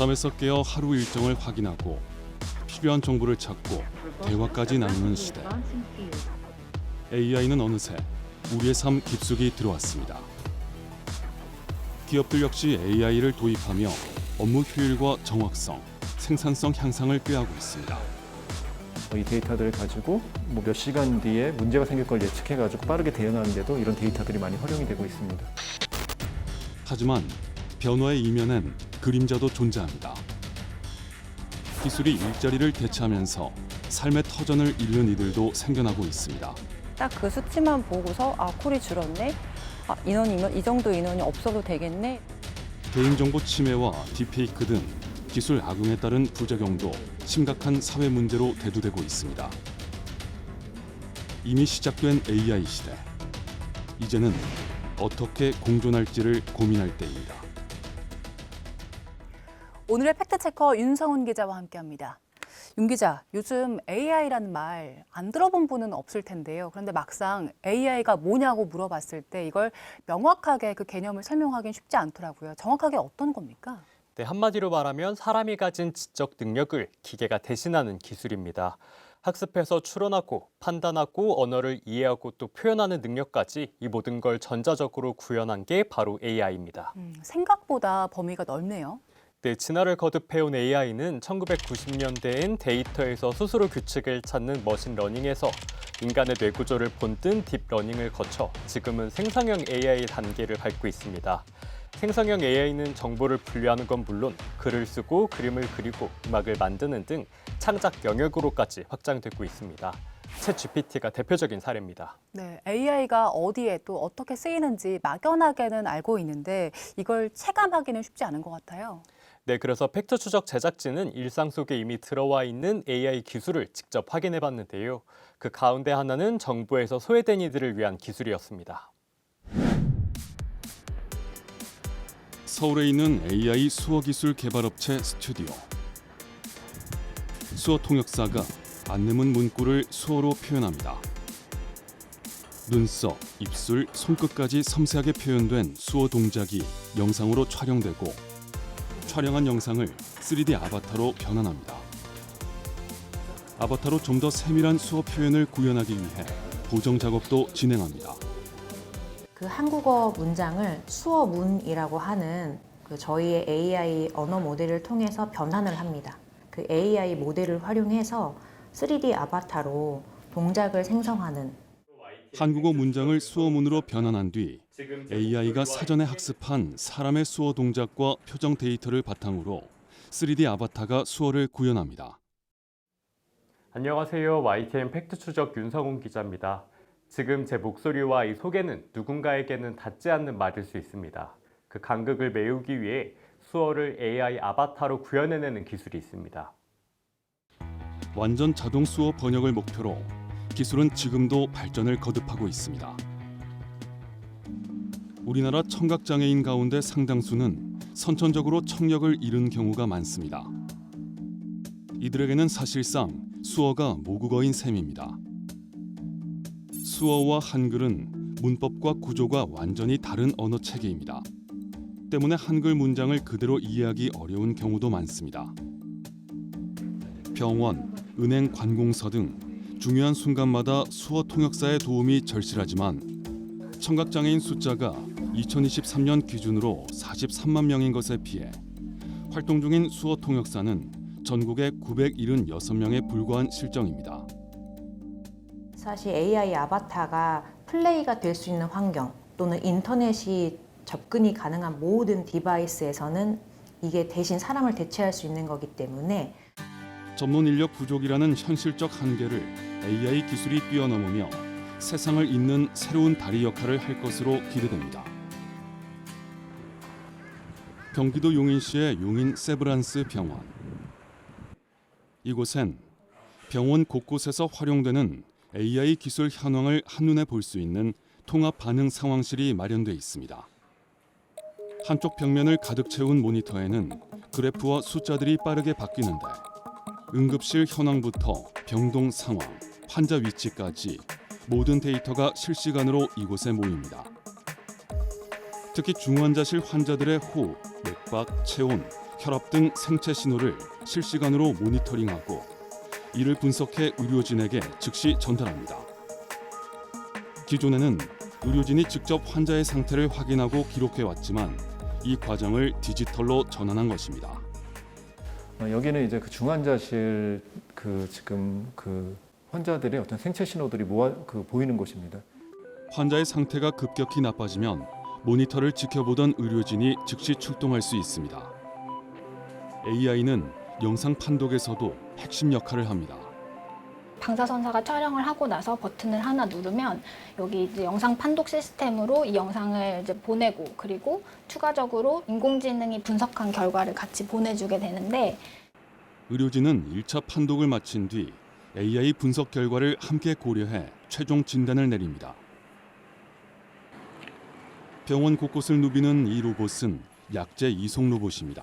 잠에서 깨어 하루 일정을 확인하고 필요한 정보를 찾고 대화까지 나누는 시대. AI는 어느새 우리의 삶 깊숙이 들어왔습니다. 기업들 역시 AI를 도입하며 업무 효율과 정확성, 생산성 향상을 꾀하고 있습니다. 이 데이터들을 가지고 몇 시간 뒤에 문제가 생길 걸 예측해가지고 빠르게 대응하는데도 이런 데이터들이 많이 활용이 되고 있습니다. 하지만 변화의 이면엔 그림자도 존재합니다. 기술이 일자리를 대체하면서 삶의 터전을 잃는 이들도 생겨나고 있습니다. 딱 그 수치만 보고서 콜이 줄었네. 인원이면 이 정도 인원이 없어도 되겠네. 개인정보 침해와 딥페이크 등 기술 악용에 따른 부작용도 심각한 사회 문제로 대두되고 있습니다. 이미 시작된 AI 시대. 이제는 어떻게 공존할지를 고민할 때입니다. 오늘의 팩트체커 윤성훈 기자와 함께합니다. 윤 기자, 요즘 AI라는 말 안 들어본 분은 없을 텐데요. 그런데 막상 AI가 뭐냐고 물어봤을 때 이걸 명확하게 그 개념을 설명하기는 쉽지 않더라고요. 정확하게 어떤 겁니까? 네, 한마디로 말하면 사람이 가진 지적 능력을 기계가 대신하는 기술입니다. 학습해서 추론하고 판단하고 언어를 이해하고 또 표현하는 능력까지 이 모든 걸 전자적으로 구현한 게 바로 AI입니다. 생각보다 범위가 넓네요. 네, 진화를 거듭해온 AI는 1990년대엔 데이터에서 스스로 규칙을 찾는 머신러닝에서 인간의 뇌구조를 본뜬 딥러닝을 거쳐 지금은 생성형 AI 단계를 밟고 있습니다. 생성형 AI는 정보를 분류하는 건 물론 글을 쓰고 그림을 그리고 음악을 만드는 등 창작 영역으로까지 확장되고 있습니다. 챗GPT가 대표적인 사례입니다. 네, AI가 어디에 또 어떻게 쓰이는지 막연하게는 알고 있는데 이걸 체감하기는 쉽지 않은 것 같아요. 네, 그래서 팩트 추적 제작진은 일상 속에 이미 들어와 있는 AI 기술을 직접 확인해 봤는데요. 그 가운데 하나는 정부에서 소외된 이들을 위한 기술이었습니다. 서울에 있는 AI 수어기술 개발업체 스튜디오. 수어 통역사가 안내문 문구를 수어로 표현합니다. 눈썹, 입술, 손끝까지 섬세하게 표현된 수어 동작이 영상으로 촬영되고 촬영한 영상을 3D 아바타로 변환합니다. 아바타로 좀 더 세밀한 수어 표현을 구현하기 위해 보정 작업도 진행합니다. 그 한국어 문장을 수어문이라고 하는 저희의 AI 언어 모델을 통해서 변환을 합니다. 그 AI 모델을 활용해서 3D 아바타로 동작을 생성하는 한국어 문장을 수어문으로 변환한 뒤 AI가 사전에 학습한 사람의 수어 동작과 표정 데이터를 바탕으로 3D 아바타가 수어를 구현합니다. 안녕하세요. YTN 팩트 추적 윤성훈 기자입니다. 지금 제 목소리와 이 소개는 누군가에게는 닿지 않는 말일 수 있습니다. 그 간극을 메우기 위해 수어를 AI 아바타로 구현해내는 기술이 있습니다. 완전 자동 수어 번역을 목표로 기술은 지금도 발전을 거듭하고 있습니다. 우리나라 청각장애인 가운데 상당수는 선천적으로 청력을 잃은 경우가 많습니다. 이들에게는 사실상 수어가 모국어인 셈입니다. 수어와 한글은 문법과 구조가 완전히 다른 언어 체계입니다. 때문에 한글 문장을 그대로 이해하기 어려운 경우도 많습니다. 병원, 은행 관공서 등 중요한 순간마다 수어 통역사의 도움이 절실하지만 청각장애인 숫자가 2023년 기준으로 43만 명인 것에 비해 활동 중인 수어 통역사는 전국에 976명에 불과한 실정입니다. 사실 AI 아바타가 플레이가 될 수 있는 환경 또는 인터넷이 접근이 가능한 모든 디바이스에서는 이게 대신 사람을 대체할 수 있는 거기 때문에 전문 인력 부족이라는 현실적 한계를 AI 기술이 뛰어넘으며 세상을 잇는 새로운 다리 역할을 할 것으로 기대됩니다. 경기도 용인시의 용인 세브란스 병원. 이곳엔 병원 곳곳에서 활용되는 AI 기술 현황을 한눈에 볼 수 있는 통합 반응 상황실이 마련돼 있습니다. 한쪽 벽면을 가득 채운 모니터에는 그래프와 숫자들이 빠르게 바뀌는데 응급실 현황부터 병동 상황, 환자 위치까지 모든 데이터가 실시간으로 이곳에 모입니다. 특히 중환자실 환자들의 호흡, 맥박, 체온, 혈압 등 생체 신호를 실시간으로 모니터링하고 이를 분석해 의료진에게 즉시 전달합니다. 기존에는 의료진이 직접 환자의 상태를 확인하고 기록해 왔지만 이 과정을 디지털로 전환한 것입니다. 여기는 이제 그 중환자실 지금 환자들의 어떤 생체 신호들이 보이는 곳입니다. 환자의 상태가 급격히 나빠지면 모니터를 지켜보던 의료진이 즉시 출동할 수 있습니다. AI는 영상 판독에서도 핵심 역할을 합니다. 방사선사가 촬영을 하고 나서 버튼을 하나 누르면 여기 이제 영상 판독 시스템으로 이 영상을 이제 보내고 그리고 추가적으로 인공지능이 분석한 결과를 같이 보내주게 되는데 의료진은 1차 판독을 마친 뒤 AI 분석 결과를 함께 고려해 최종 진단을 내립니다. 병원 곳곳을 누비는 이 로봇은 약제 이송 로봇입니다.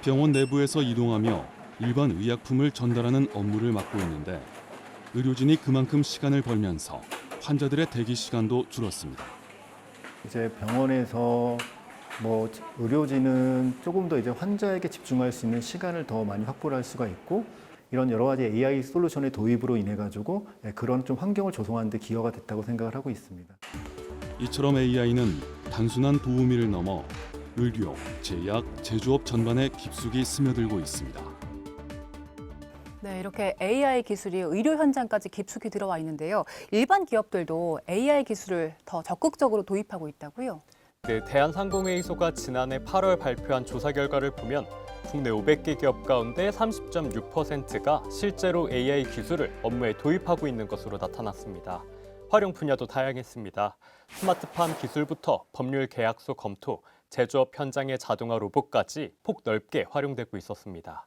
병원 내부에서 이동하며 일반 의약품을 전달하는 업무를 맡고 있는데 의료진이 그만큼 시간을 벌면서 환자들의 대기 시간도 줄었습니다. 이제 병원에서 의료진은 조금 더 이제 환자에게 집중할 수 있는 시간을 더 많이 확보를 할 수가 있고 이런 여러 가지 AI 솔루션의 도입으로 인해 가지고 그런 좀 환경을 조성하는 데 기여가 됐다고 생각을 하고 있습니다. 이처럼 AI는 단순한 도우미를 넘어 의료, 제약, 제조업 전반에 깊숙이 스며들고 있습니다. 네, 이렇게 AI 기술이 의료 현장까지 깊숙이 들어와 있는데요. 일반 기업들도 AI 기술을 더 적극적으로 도입하고 있다고요? 네, 대한상공회의소가 지난해 8월 발표한 조사 결과를 보면 국내 500개 기업 가운데 30.6%가 실제로 AI 기술을 업무에 도입하고 있는 것으로 나타났습니다. 활용 분야도 다양했습니다. 스마트팜 기술부터 법률 계약서 검토, 제조업 현장의 자동화 로봇까지 폭넓게 활용되고 있었습니다.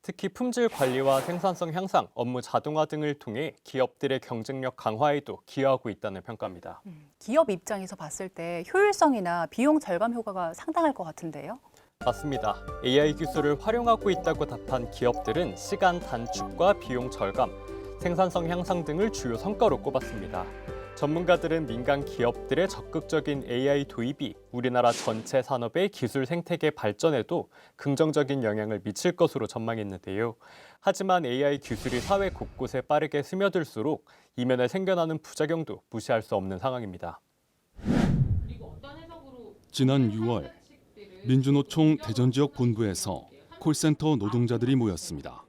특히 품질 관리와 생산성 향상, 업무 자동화 등을 통해 기업들의 경쟁력 강화에도 기여하고 있다는 평가입니다. 기업 입장에서 봤을 때 효율성이나 비용 절감 효과가 상당할 것 같은데요? 맞습니다. AI 기술을 활용하고 있다고 답한 기업들은 시간 단축과 비용 절감, 생산성 향상 등을 주요 성과로 꼽았습니다. 전문가들은 민간 기업들의 적극적인 AI 도입이 우리나라 전체 산업의 기술 생태계 발전에도 긍정적인 영향을 미칠 것으로 전망했는데요. 하지만 AI 기술이 사회 곳곳에 빠르게 스며들수록 이면에 생겨나는 부작용도 무시할 수 없는 상황입니다. 지난 6월 민주노총 대전지역 본부에서 콜센터 노동자들이 모였습니다.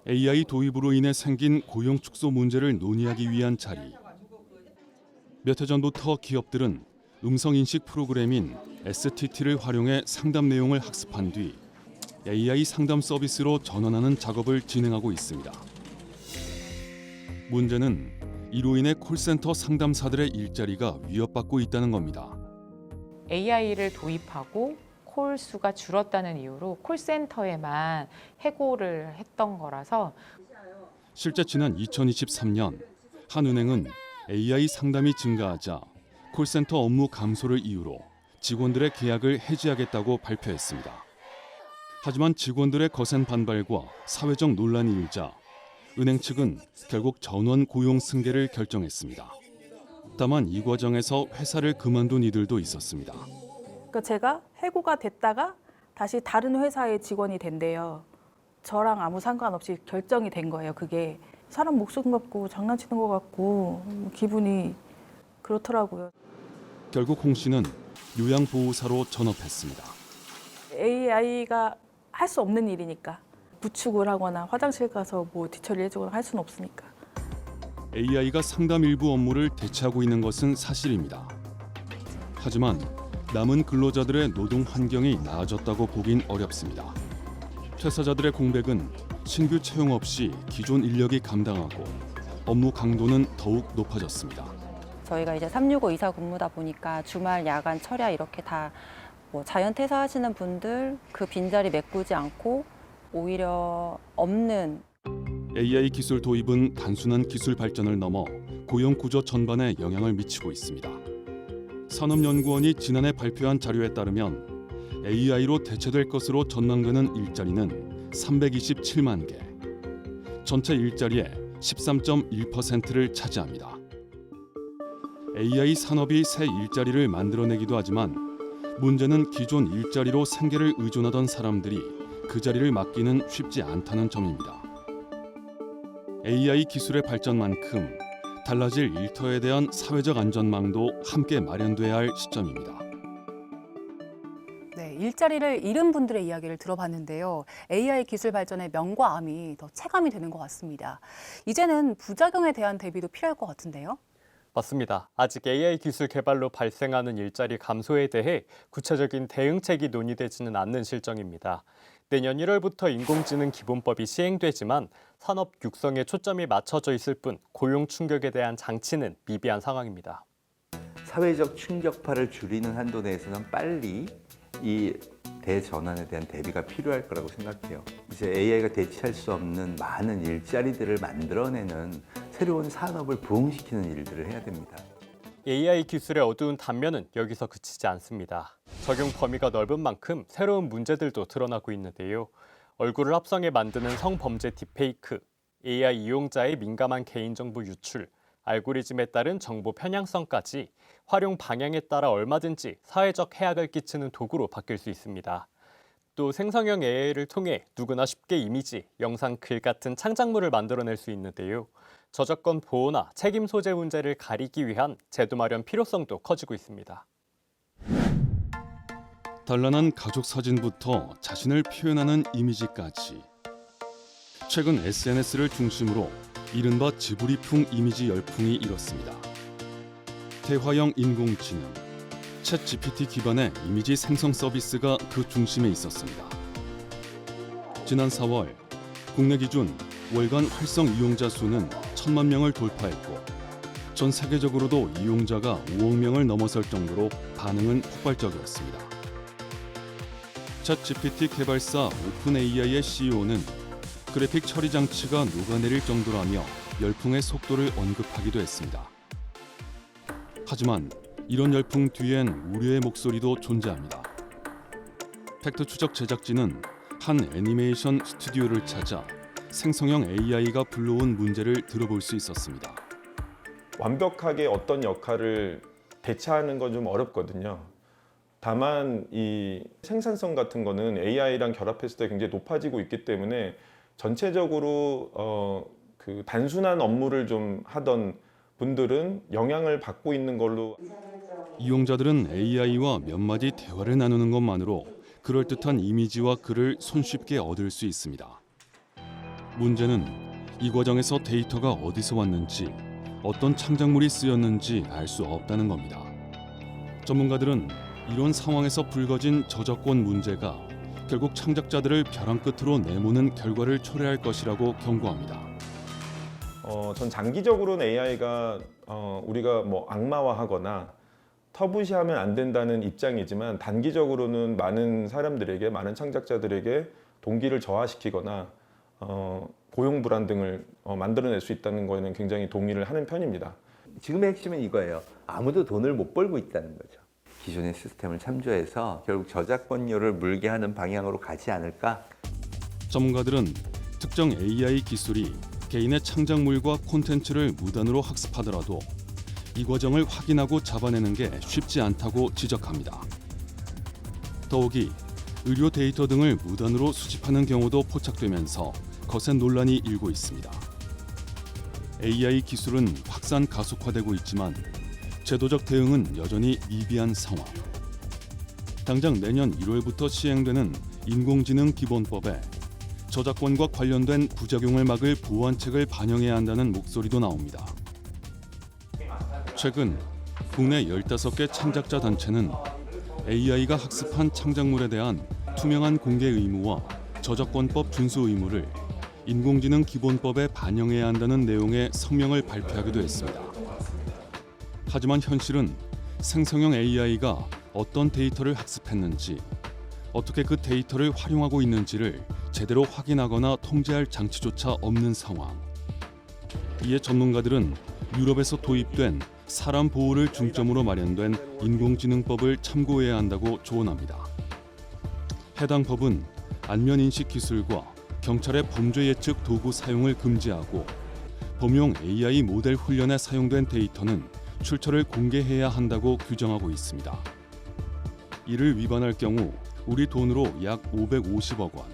AI 도입으로 인해 생긴 고용 축소 문제를 논의하기 위한 자리. 몇 해 전부터 기업들은 음성인식 프로그램인 STT를 활용해 상담 내용을 학습한 뒤 AI 상담 서비스로 전환하는 작업을 진행하고 있습니다. 문제는 이로 인해 콜센터 상담사들의 일자리가 위협받고 있다는 겁니다. AI를 도입하고 콜 수가 줄었다는 이유로 콜센터에만 해고를 했던 거라서 실제 지난 2023년 한은행은 AI 상담이 증가하자 콜센터 업무 감소를 이유로 직원들의 계약을 해지하겠다고 발표했습니다. 하지만 직원들의 거센 반발과 사회적 논란이 일자 은행 측은 결국 전원 고용 승계를 결정했습니다. 다만 이 과정에서 회사를 그만둔 이들도 있었습니다. 그러니까 제가 해고가 됐다가 다시 다른 회사의 직원이 된대요. 저랑 아무 상관없이 결정이 된 거예요. 그게 사람 목숨 갖고 장난치는 것 같고 기분이 그렇더라고요. 결국 홍 씨는 요양보호사로 전업했습니다. AI가 할 수 없는 일이니까 부축을 하거나 화장실 가서 뭐 뒤처리 해주거나 할 수는 없으니까. AI가 상담 일부 업무를 대체하고 있는 것은 사실입니다. 하지만 남은 근로자들의 노동 환경이 나아졌다고 보긴 어렵습니다. 퇴사자들의 공백은 신규 채용 없이 기존 인력이 감당하고 업무 강도는 더욱 높아졌습니다. 저희가 이제 365 이사 근무다 보니까 주말, 야간, 철야 이렇게 다 뭐 자연 퇴사하시는 분들 그 빈자리 메꾸지 않고 오히려 없는 AI 기술 도입은 단순한 기술 발전을 넘어 고용 구조 전반에 영향을 미치고 있습니다. 산업연구원이 지난해 발표한 자료에 따르면 AI로 대체될 것으로 전망되는 일자리는 327만 개. 전체 일자리의 13.1%를 차지합니다. AI 산업이 새 일자리를 만들어내기도 하지만 문제는 기존 일자리로 생계를 의존하던 사람들이 그 자리를 맡기는 쉽지 않다는 점입니다. AI 기술의 발전만큼 달라질 일터에 대한 사회적 안전망도 함께 마련돼야 할 시점입니다. 네, 일자리를 잃은 분들의 이야기를 들어봤는데요. AI 기술 발전의 명과 암이 더 체감이 되는 것 같습니다. 이제는 부작용에 대한 대비도 필요할 것 같은데요. 맞습니다. 아직 AI 기술 개발로 발생하는 일자리 감소에 대해 구체적인 대응책이 논의되지는 않는 실정입니다. 내년 1월부터 인공지능 기본법이 시행되지만 산업 육성에 초점이 맞춰져 있을 뿐 고용 충격에 대한 장치는 미비한 상황입니다. 사회적 충격파를 줄이는 한도 내에서는 빨리 이 대전환에 대한 대비가 필요할 거라고 생각해요. 이제 AI가 대체할 수 없는 많은 일자리들을 만들어내는 새로운 산업을 부흥시키는 일들을 해야 됩니다. AI 기술의 어두운 단면은 여기서 그치지 않습니다. 적용 범위가 넓은 만큼 새로운 문제들도 드러나고 있는데요. 얼굴을 합성해 만드는 성범죄 딥페이크, AI 이용자의 민감한 개인정보 유출, 알고리즘에 따른 정보 편향성까지 활용 방향에 따라 얼마든지 사회적 해악을 끼치는 도구로 바뀔 수 있습니다. 또 생성형 AI를 통해 누구나 쉽게 이미지, 영상, 글 같은 창작물을 만들어낼 수 있는데요. 저작권 보호나 책임 소재 문제를 가리기 위한 제도 마련 필요성도 커지고 있습니다. 단란한 가족 사진부터 자신을 표현하는 이미지까지 최근 SNS를 중심으로 이른바 지브리풍 이미지 열풍이 일었습니다. 대화형 인공지능, 챗GPT 기반의 이미지 생성 서비스가 그 중심에 있었습니다. 지난 4월 국내 기준 월간 활성 이용자 수는 1,000만 명을 돌파했고 전 세계적으로도 이용자가 5억 명을 넘어설 정도로 반응은 폭발적이었습니다. 챗GPT 개발사 오픈AI의 CEO는 그래픽 처리 장치가 녹아내릴 정도라며 열풍의 속도를 언급하기도 했습니다. 하지만 이런 열풍 뒤엔 우려의 목소리도 존재합니다. 팩트 추적 제작진은 한 애니메이션 스튜디오를 찾아 생성형 AI가 불러온 문제를 들어볼 수 있었습니다. 완벽하게 어떤 역할을 대체하는 건 좀 어렵거든요. 다만 이 생산성 같은 거는 AI랑 결합했을 때 굉장히 높아지고 있기 때문에 전체적으로 그 단순한 업무를 좀 하던 분들은 영향을 받고 있는 걸로. 이용자들은 AI와 몇 마디 대화를 나누는 것만으로 그럴듯한 이미지와 글을 손쉽게 얻을 수 있습니다. 문제는 이 과정에서 데이터가 어디서 왔는지, 어떤 창작물이 쓰였는지 알 수 없다는 겁니다. 전문가들은 이런 상황에서 불거진 저작권 문제가 결국 창작자들을 벼랑 끝으로 내모는 결과를 초래할 것이라고 경고합니다. 전 장기적으로는 AI가 우리가 뭐 악마화하거나 터부시하면 안 된다는 입장이지만 단기적으로는 많은 사람들에게, 많은 창작자들에게 동기를 저하시키거나 고용 불안 등을 만들어낼 수 있다는 거에는 굉장히 동의를 하는 편입니다. 지금의 핵심은 이거예요. 아무도 돈을 못 벌고 있다는 거죠. 기존의 시스템을 참조해서 결국 저작권료를 물게 하는 방향으로 가지 않을까? 전문가들은 특정 AI 기술이 개인의 창작물과 콘텐츠를 무단으로 학습하더라도 이 과정을 확인하고 잡아내는 게 쉽지 않다고 지적합니다. 더욱이 의료 데이터 등을 무단으로 수집하는 경우도 포착되면서 거센 논란이 일고 있습니다. AI 기술은 확산 가속화되고 있지만 제도적 대응은 여전히 미비한 상황. 당장 내년 1월부터 시행되는 인공지능 기본법에 저작권과 관련된 부작용을 막을 보완책을 반영해야 한다는 목소리도 나옵니다. 최근 국내 15개 창작자 단체는 AI가 학습한 창작물에 대한 투명한 공개 의무와 저작권법 준수 의무를 인공지능 기본법에 반영해야 한다는 내용의 성명을 발표하기도 했습니다. 하지만 현실은 생성형 AI가 어떤 데이터를 학습했는지, 어떻게 그 데이터를 활용하고 있는지를 제대로 확인하거나 통제할 장치조차 없는 상황. 이에 전문가들은 유럽에서 도입된 사람 보호를 중점으로 마련된 인공지능법을 참고해야 한다고 조언합니다. 해당 법은 안면 인식 기술과 경찰의 범죄 예측 도구 사용을 금지하고 범용 AI 모델 훈련에 사용된 데이터는 출처를 공개해야 한다고 규정하고 있습니다. 이를 위반할 경우 우리 돈으로 약 550억 원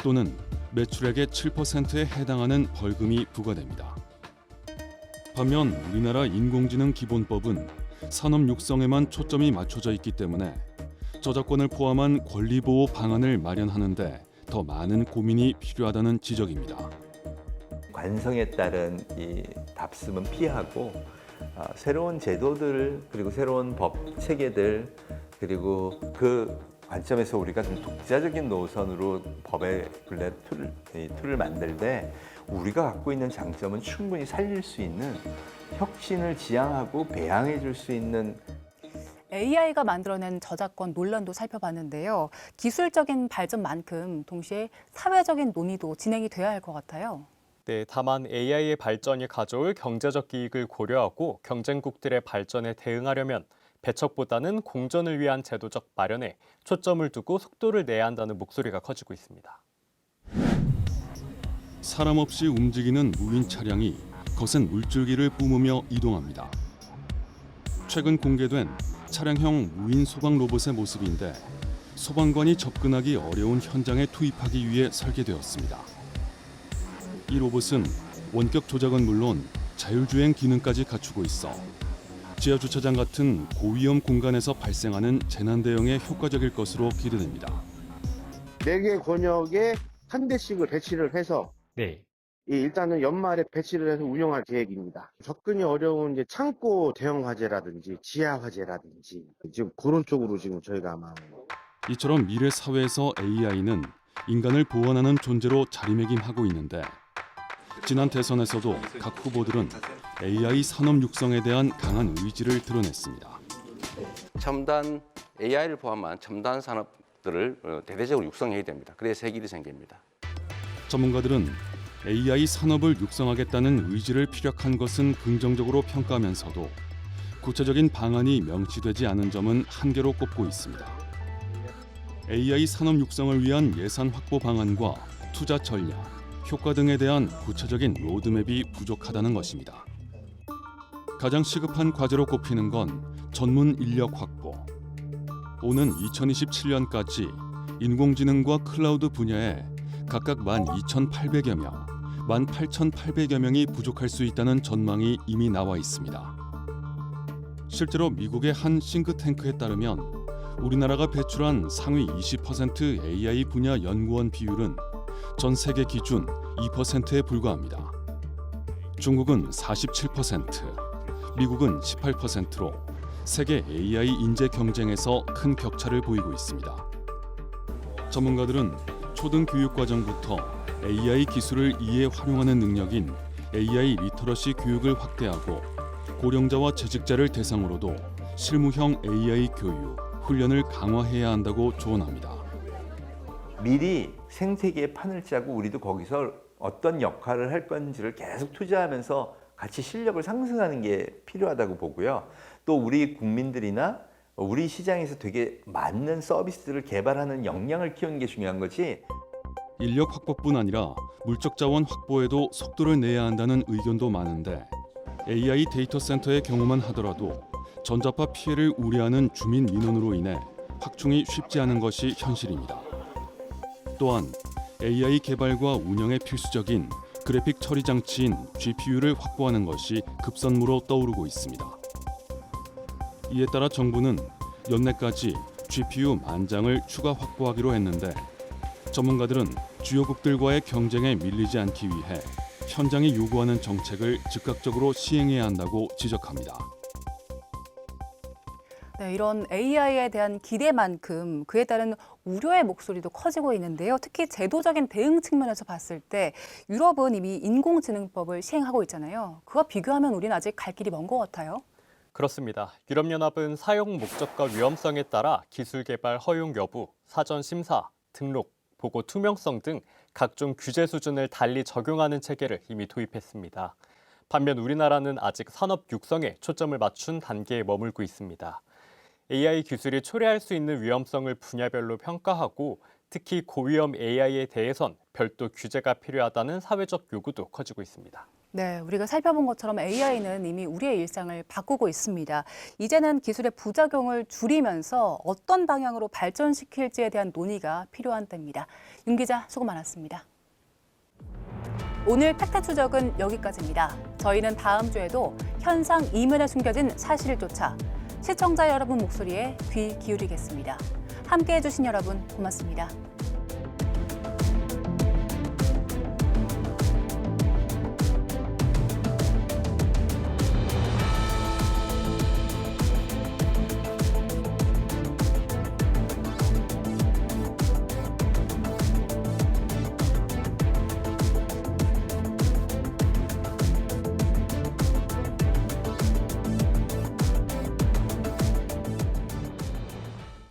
또는 매출액의 7%에 해당하는 벌금이 부과됩니다. 반면 우리나라 인공지능 기본법은 산업 육성에만 초점이 맞춰져 있기 때문에 저작권을 포함한 권리보호 방안을 마련하는데 더 많은 고민이 필요하다는 지적입니다. 관성에 따른 이 답습은 피하고 새로운 제도들 그리고 새로운 법 체계들 그리고 그 관점에서 우리가 좀 독자적인 노선으로 법의 굴레 툴을 만들 때 우리가 갖고 있는 장점은 충분히 살릴 수 있는 혁신을 지향하고 배양해 줄 수 있는 AI가 만들어낸 저작권 논란도 살펴봤는데요. 기술적인 발전만큼 동시에 사회적인 논의도 진행이 돼야 할 것 같아요. 네, 다만 AI의 발전이 가져올 경제적 이익을 고려하고 경쟁국들의 발전에 대응하려면 배척보다는 공존을 위한 제도적 마련에 초점을 두고 속도를 내야 한다는 목소리가 커지고 있습니다. 사람 없이 움직이는 무인 차량이 거센 물줄기를 뿜으며 이동합니다. 최근 공개된 차량형 무인 소방 로봇의 모습인데 소방관이 접근하기 어려운 현장에 투입하기 위해 설계되었습니다. 이 로봇은 원격 조작은 물론 자율주행 기능까지 갖추고 있어 지하 주차장 같은 고위험 공간에서 발생하는 재난 대응에 효과적일 것으로 기대됩니다. 4개 권역에 한 대씩을 배치를 해서 일단은 연말에 배치를 해서 운영할 계획입니다. 접근이 어려운 이제 창고 대형 화재라든지 지하 화재라든지 지금 그런 쪽으로 지금 저희가 아마 이처럼 미래 사회에서 AI는 인간을 보완하는 존재로 자리매김하고 있는데 지난 대선에서도 각 후보들은 AI 산업 육성에 대한 강한 의지를 드러냈습니다. 첨단 AI를 포함한 첨단 산업들을 대대적으로 육성해야 됩니다. 그래야 새 길이 생깁니다. 전문가들은 AI 산업을 육성하겠다는 의지를 피력한 것은 긍정적으로 평가하면서도 구체적인 방안이 명시되지 않은 점은 한계로 꼽고 있습니다. AI 산업 육성을 위한 예산 확보 방안과 투자 전략, 효과 등에 대한 구체적인 로드맵이 부족하다는 것입니다. 가장 시급한 과제로 꼽히는 건 전문 인력 확보. 오는 2027년까지 인공지능과 클라우드 분야에 각각 12,800여 명, 18,800여 명이 부족할 수 있다는 전망이 이미 나와 있습니다. 실제로 미국의 한 싱크탱크에 따르면 우리나라가 배출한 상위 20% AI 분야 연구원 비율은 전 세계 기준 2%에 불과합니다. 중국은 47%, 미국은 18%로 세계 AI 인재 경쟁에서 큰 격차를 보이고 있습니다. 전문가들은 초등 교육 과정부터 AI 기술을 이에 활용하는 능력인 AI 리터러시 교육을 확대하고 고령자와 재직자를 대상으로도 실무형 AI 교육, 훈련을 강화해야 한다고 조언합니다. 미리 생태계의 판을 짜고 우리도 거기서 어떤 역할을 할 건지를 계속 투자하면서 같이 실력을 상승하는 게 필요하다고 보고요. 또 우리 국민들이나 우리 시장에서 되게 맞는 서비스들을 개발하는 역량을 키우는 게 중요한 거지. 인력 확보뿐 아니라 물적 자원 확보에도 속도를 내야 한다는 의견도 많은데 AI 데이터 센터의 경우만 하더라도 전자파 피해를 우려하는 주민 민원으로 인해 확충이 쉽지 않은 것이 현실입니다. 또한 AI 개발과 운영에 필수적인 그래픽 처리 장치인 GPU를 확보하는 것이 급선무로 떠오르고 있습니다. 이에 따라 정부는 연내까지 GPU 10,000장을 추가 확보하기로 했는데 전문가들은 주요국들과의 경쟁에 밀리지 않기 위해 현장이 요구하는 정책을 즉각적으로 시행해야 한다고 지적합니다. 네, 이런 AI에 대한 기대만큼 그에 따른 우려의 목소리도 커지고 있는데요. 특히 제도적인 대응 측면에서 봤을 때 유럽은 이미 인공지능법을 시행하고 있잖아요. 그와 비교하면 우리는 아직 갈 길이 먼 것 같아요. 그렇습니다. 유럽연합은 사용 목적과 위험성에 따라 기술 개발 허용 여부, 사전 심사, 등록, 보고 투명성 등 각종 규제 수준을 달리 적용하는 체계를 이미 도입했습니다. 반면 우리나라는 아직 산업 육성에 초점을 맞춘 단계에 머물고 있습니다. AI 기술이 초래할 수 있는 위험성을 분야별로 평가하고 특히 고위험 AI에 대해선 별도 규제가 필요하다는 사회적 요구도 커지고 있습니다. 네, 우리가 살펴본 것처럼 AI는 이미 우리의 일상을 바꾸고 있습니다. 이제는 기술의 부작용을 줄이면서 어떤 방향으로 발전시킬지에 대한 논의가 필요한 때입니다. 윤 기자, 수고 많았습니다. 오늘 팩트추적은 여기까지입니다. 저희는 다음 주에도 현상 이면에 숨겨진 사실을 쫓아 시청자 여러분 목소리에 귀 기울이겠습니다. 함께해 주신 여러분 고맙습니다.